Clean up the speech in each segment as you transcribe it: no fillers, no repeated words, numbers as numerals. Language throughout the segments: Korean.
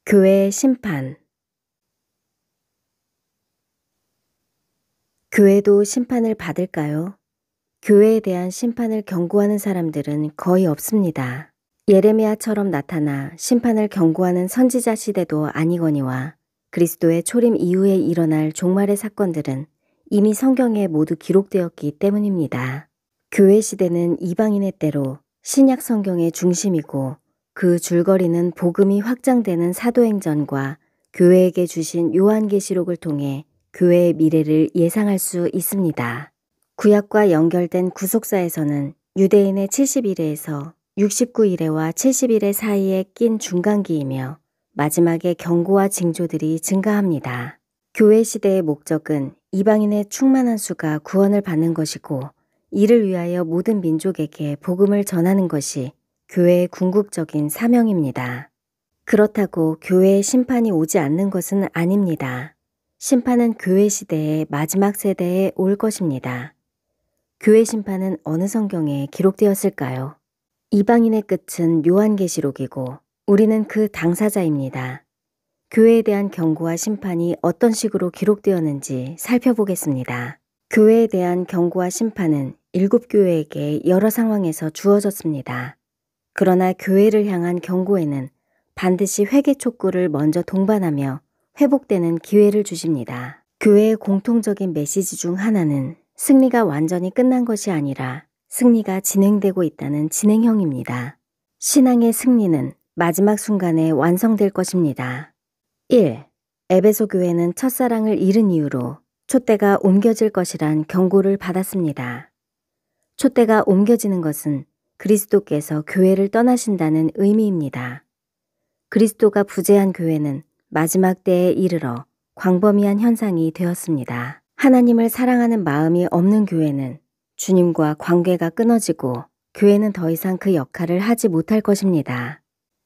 교회의 심판. 교회도 심판을 받을까요? 교회에 대한 심판을 경고하는 사람들은 거의 없습니다. 예레미야처럼 나타나 심판을 경고하는 선지자 시대도 아니거니와 그리스도의 초림 이후에 일어날 종말의 사건들은 이미 성경에 모두 기록되었기 때문입니다. 교회 시대는 이방인의 때로 신약 성경의 중심이고 그 줄거리는 복음이 확장되는 사도행전과 교회에게 주신 요한계시록을 통해 교회의 미래를 예상할 수 있습니다. 구약과 연결된 구속사에서는 유대인의 70일에서 69일에와 70일의 사이에 낀 중간기이며 마지막에 경고와 징조들이 증가합니다. 교회 시대의 목적은 이방인의 충만한 수가 구원을 받는 것이고 이를 위하여 모든 민족에게 복음을 전하는 것이 교회의 궁극적인 사명입니다. 그렇다고 교회의 심판이 오지 않는 것은 아닙니다. 심판은 교회 시대의 마지막 세대에 올 것입니다. 교회 심판은 어느 성경에 기록되었을까요? 이방인의 끝은 요한계시록이고 우리는 그 당사자입니다. 교회에 대한 경고와 심판이 어떤 식으로 기록되었는지 살펴보겠습니다. 교회에 대한 경고와 심판은 7교회에게 여러 상황에서 주어졌습니다. 그러나 교회를 향한 경고에는 반드시 회개 촉구를 먼저 동반하며 회복되는 기회를 주십니다. 교회의 공통적인 메시지 중 하나는 승리가 완전히 끝난 것이 아니라 승리가 진행되고 있다는 진행형입니다. 신앙의 승리는 마지막 순간에 완성될 것입니다. 1. 에베소 교회는 첫사랑을 잃은 이유로 촛대가 옮겨질 것이란 경고를 받았습니다. 촛대가 옮겨지는 것은 그리스도께서 교회를 떠나신다는 의미입니다. 그리스도가 부재한 교회는 마지막 때에 이르러 광범위한 현상이 되었습니다. 하나님을 사랑하는 마음이 없는 교회는 주님과 관계가 끊어지고 교회는 더 이상 그 역할을 하지 못할 것입니다.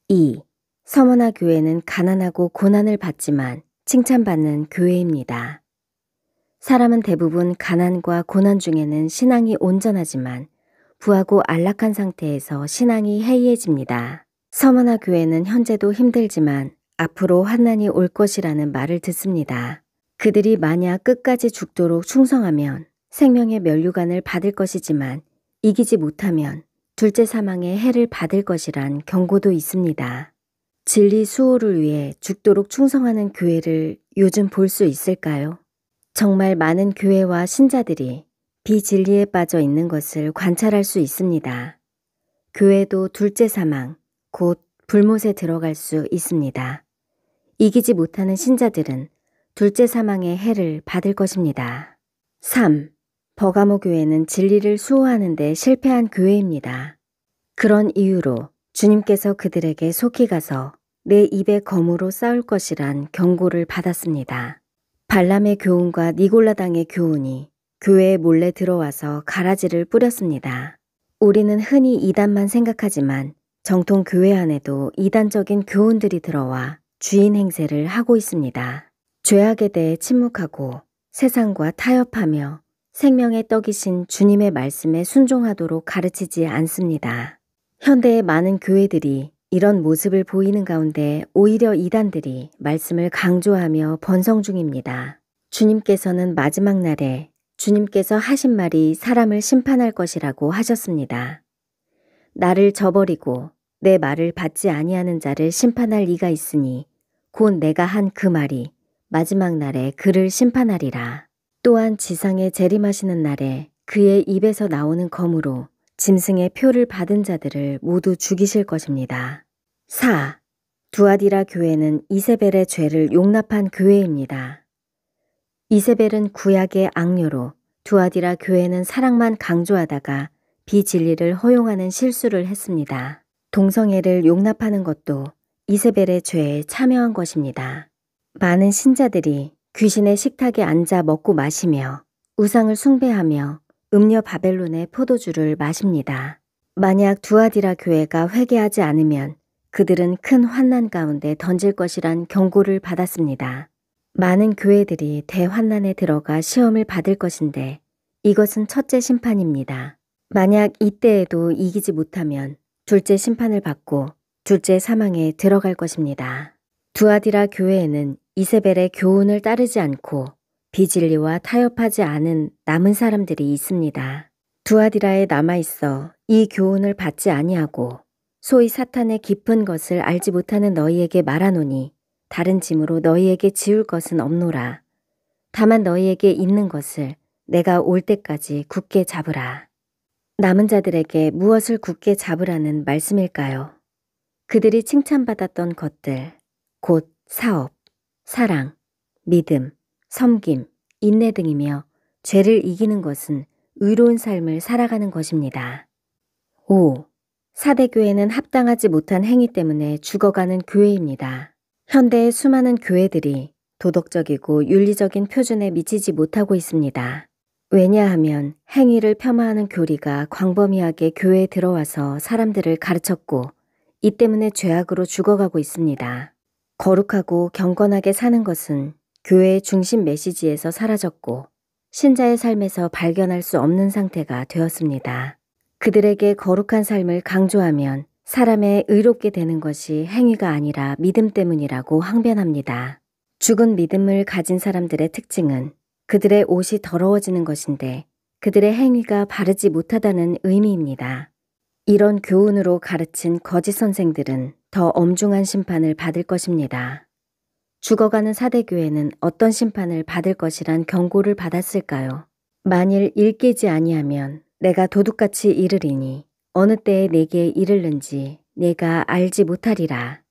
2. 서머나 교회는 가난하고 고난을 받지만 칭찬받는 교회입니다. 사람은 대부분 가난과 고난 중에는 신앙이 온전하지만 부하고 안락한 상태에서 신앙이 해이해집니다. 서머나 교회는 현재도 힘들지만 앞으로 환난이 올 것이라는 말을 듣습니다. 그들이 만약 끝까지 죽도록 충성하면 생명의 면류관을 받을 것이지만 이기지 못하면 둘째 사망의 해를 받을 것이란 경고도 있습니다. 진리 수호를 위해 죽도록 충성하는 교회를 요즘 볼 수 있을까요? 정말 많은 교회와 신자들이 비진리에 빠져 있는 것을 관찰할 수 있습니다. 교회도 둘째 사망, 곧 불못에 들어갈 수 있습니다. 이기지 못하는 신자들은 둘째 사망의 해를 받을 것입니다. 3. 버가모 교회는 진리를 수호하는 데 실패한 교회입니다. 그런 이유로 주님께서 그들에게 속히 가서 내 입의 검으로 싸울 것이란 경고를 받았습니다. 발람의 교훈과 니골라당의 교훈이 교회에 몰래 들어와서 가라지를 뿌렸습니다. 우리는 흔히 이단만 생각하지만 정통 교회 안에도 이단적인 교훈들이 들어와 주인 행세를 하고 있습니다. 죄악에 대해 침묵하고 세상과 타협하며 생명의 떡이신 주님의 말씀에 순종하도록 가르치지 않습니다. 현대의 많은 교회들이 이런 모습을 보이는 가운데 오히려 이단들이 말씀을 강조하며 번성 중입니다. 주님께서는 마지막 날에 주님께서 하신 말이 사람을 심판할 것이라고 하셨습니다. 나를 저버리고 내 말을 받지 아니하는 자를 심판할 이가 있으니 곧 내가 한 그 말이 마지막 날에 그를 심판하리라. 또한 지상에 재림하시는 날에 그의 입에서 나오는 검으로 짐승의 표를 받은 자들을 모두 죽이실 것입니다. 4. 두아디라 교회는 이세벨의 죄를 용납한 교회입니다. 이세벨은 구약의 악녀로 두아디라 교회는 사랑만 강조하다가 비진리를 허용하는 실수를 했습니다. 동성애를 용납하는 것도 이세벨의 죄에 참여한 것입니다. 많은 신자들이 귀신의 식탁에 앉아 먹고 마시며 우상을 숭배하며 음녀 바벨론의 포도주를 마십니다. 만약 두아디라 교회가 회개하지 않으면 그들은 큰 환난 가운데 던질 것이란 경고를 받았습니다. 많은 교회들이 대환난에 들어가 시험을 받을 것인데 이것은 첫째 심판입니다. 만약 이때에도 이기지 못하면 둘째 심판을 받고 둘째 사망에 들어갈 것입니다. 두아디라 교회에는 이세벨의 교훈을 따르지 않고 비진리와 타협하지 않은 남은 사람들이 있습니다. 두아디라에 남아있어 이 교훈을 받지 아니하고 소위 사탄의 깊은 것을 알지 못하는 너희에게 말하노니 다른 짐으로 너희에게 지울 것은 없노라. 다만 너희에게 있는 것을 내가 올 때까지 굳게 잡으라. 남은 자들에게 무엇을 굳게 잡으라는 말씀일까요? 그들이 칭찬받았던 것들, 곧 사업, 사랑, 믿음, 섬김, 인내 등이며 죄를 이기는 것은 의로운 삶을 살아가는 것입니다. 5. 사대교회는 합당하지 못한 행위 때문에 죽어가는 교회입니다. 현대의 수많은 교회들이 도덕적이고 윤리적인 표준에 미치지 못하고 있습니다. 왜냐하면 행위를 폄하하는 교리가 광범위하게 교회에 들어와서 사람들을 가르쳤고 이 때문에 죄악으로 죽어가고 있습니다. 거룩하고 경건하게 사는 것은 교회의 중심 메시지에서 사라졌고 신자의 삶에서 발견할 수 없는 상태가 되었습니다. 그들에게 거룩한 삶을 강조하면 사람의 의롭게 되는 것이 행위가 아니라 믿음 때문이라고 항변합니다. 죽은 믿음을 가진 사람들의 특징은 그들의 옷이 더러워지는 것인데 그들의 행위가 바르지 못하다는 의미입니다. 이런 교훈으로 가르친 거짓 선생들은 더 엄중한 심판을 받을 것입니다. 죽어가는 사대교회는 어떤 심판을 받을 것이란 경고를 받았을까요? 만일 일깨지 아니하면 내가 도둑같이 이르리니 어느 때에 내게 이르는지 내가 알지 못하리라.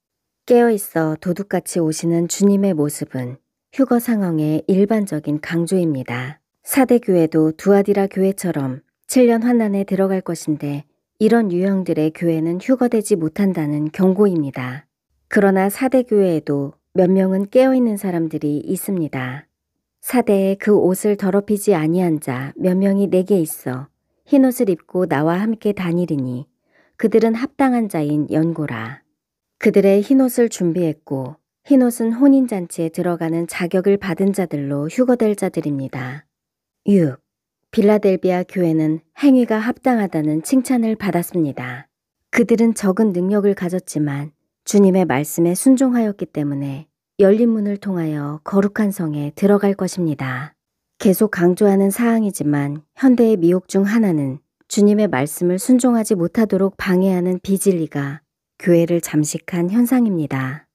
깨어있어 도둑같이 오시는 주님의 모습은 휴거 상황의 일반적인 강조입니다. 사대교회도 두아디라 교회처럼 7년 환난에 들어갈 것인데 이런 유형들의 교회는 휴거되지 못한다는 경고입니다. 그러나 사대교회에도 몇 명은 깨어있는 사람들이 있습니다. 사대에 그 옷을 더럽히지 아니한 자 몇 명이 내게 있어 흰옷을 입고 나와 함께 다니리니 그들은 합당한 자인 연고라. 그들의 흰옷을 준비했고 흰옷은 혼인잔치에 들어가는 자격을 받은 자들로 휴거될 자들입니다. 6. 빌라델비아 교회는 행위가 합당하다는 칭찬을 받았습니다. 그들은 적은 능력을 가졌지만 주님의 말씀에 순종하였기 때문에 열린 문을 통하여 거룩한 성에 들어갈 것입니다. 계속 강조하는 사항이지만 현대의 미혹 중 하나는 주님의 말씀을 순종하지 못하도록 방해하는 비진리가 교회를 잠식한 현상입니다.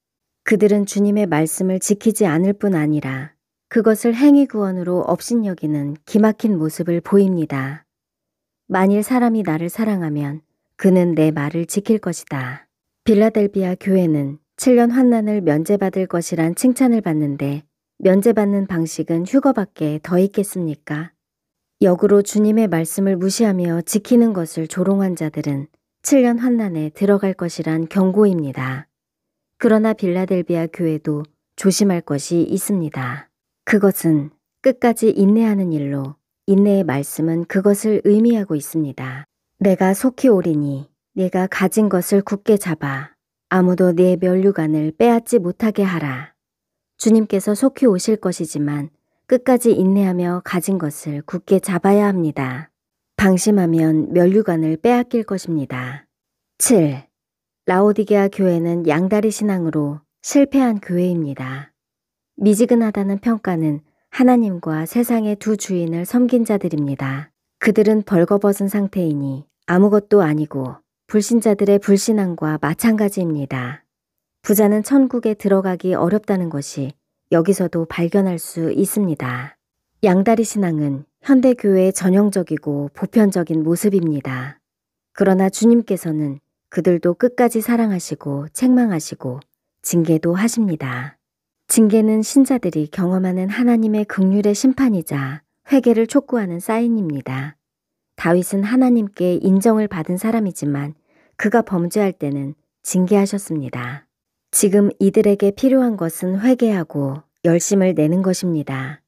그들은 주님의 말씀을 지키지 않을 뿐 아니라 그것을 행위 구원으로 업신여기는 기막힌 모습을 보입니다. 만일 사람이 나를 사랑하면 그는 내 말을 지킬 것이다. 빌라델비아 교회는 7년 환난을 면제받을 것이란 칭찬을 받는데 면제받는 방식은 휴거밖에 더 있겠습니까? 역으로 주님의 말씀을 무시하며 지키는 것을 조롱한 자들은 7년 환난에 들어갈 것이란 경고입니다. 그러나 빌라델비아 교회도 조심할 것이 있습니다. 그것은 끝까지 인내하는 일로 인내의 말씀은 그것을 의미하고 있습니다. 내가 속히 오리니 네가 가진 것을 굳게 잡아 아무도 네 면류관을 빼앗지 못하게 하라. 주님께서 속히 오실 것이지만 끝까지 인내하며 가진 것을 굳게 잡아야 합니다. 방심하면 면류관을 빼앗길 것입니다. 7. 라오디게아 교회는 양다리 신앙으로 실패한 교회입니다. 미지근하다는 평가는 하나님과 세상의 두 주인을 섬긴 자들입니다. 그들은 벌거벗은 상태이니 아무것도 아니고 불신자들의 불신앙과 마찬가지입니다. 부자는 천국에 들어가기 어렵다는 것이 여기서도 발견할 수 있습니다. 양다리 신앙은 현대교회의 전형적이고 보편적인 모습입니다. 그러나 주님께서는 그들도 끝까지 사랑하시고 책망하시고 징계도 하십니다. 징계는 신자들이 경험하는 하나님의 긍휼의 심판이자 회개를 촉구하는 사인입니다. 다윗은 하나님께 인정을 받은 사람이지만 그가 범죄할 때는 징계하셨습니다. 지금 이들에게 필요한 것은 회개하고 열심을 내는 것입니다.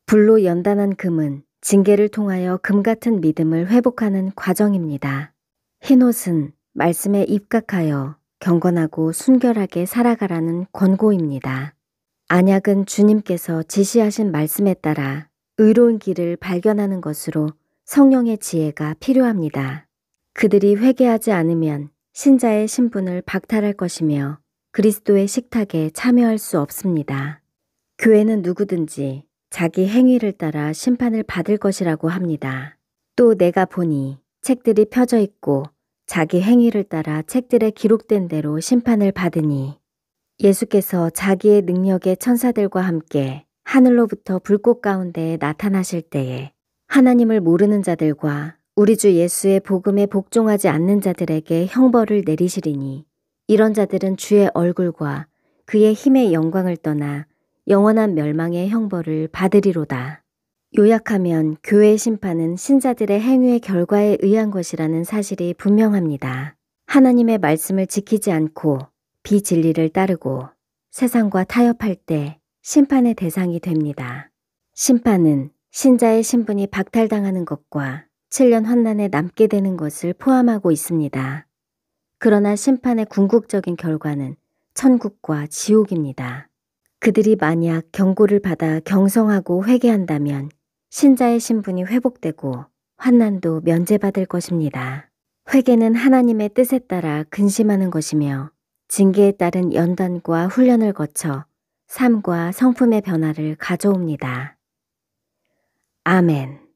불로 연단한 금은 징계를 통하여 금 같은 믿음을 회복하는 과정입니다. 흰옷은 말씀에 입각하여 경건하고 순결하게 살아가라는 권고입니다. 안약은 주님께서 지시하신 말씀에 따라 의로운 길을 발견하는 것으로 성령의 지혜가 필요합니다. 그들이 회개하지 않으면 신자의 신분을 박탈할 것이며 그리스도의 식탁에 참여할 수 없습니다. 교회는 누구든지 자기 행위를 따라 심판을 받을 것이라고 합니다. 또 내가 보니 책들이 펴져 있고 자기 행위를 따라 책들에 기록된 대로 심판을 받으니 예수께서 자기의 능력의 천사들과 함께 하늘로부터 불꽃 가운데 나타나실 때에 하나님을 모르는 자들과 우리 주 예수의 복음에 복종하지 않는 자들에게 형벌을 내리시리니 이런 자들은 주의 얼굴과 그의 힘의 영광을 떠나 영원한 멸망의 형벌을 받으리로다. 요약하면 교회의 심판은 신자들의 행위의 결과에 의한 것이라는 사실이 분명합니다. 하나님의 말씀을 지키지 않고 비진리를 따르고 세상과 타협할 때 심판의 대상이 됩니다. 심판은 신자의 신분이 박탈당하는 것과 7년 환난에 남게 되는 것을 포함하고 있습니다. 그러나 심판의 궁극적인 결과는 천국과 지옥입니다. 그들이 만약 경고를 받아 경성하고 회개한다면 신자의 신분이 회복되고 환난도 면제받을 것입니다. 회개는 하나님의 뜻에 따라 근심하는 것이며 징계에 따른 연단과 훈련을 거쳐 삶과 성품의 변화를 가져옵니다. 아멘.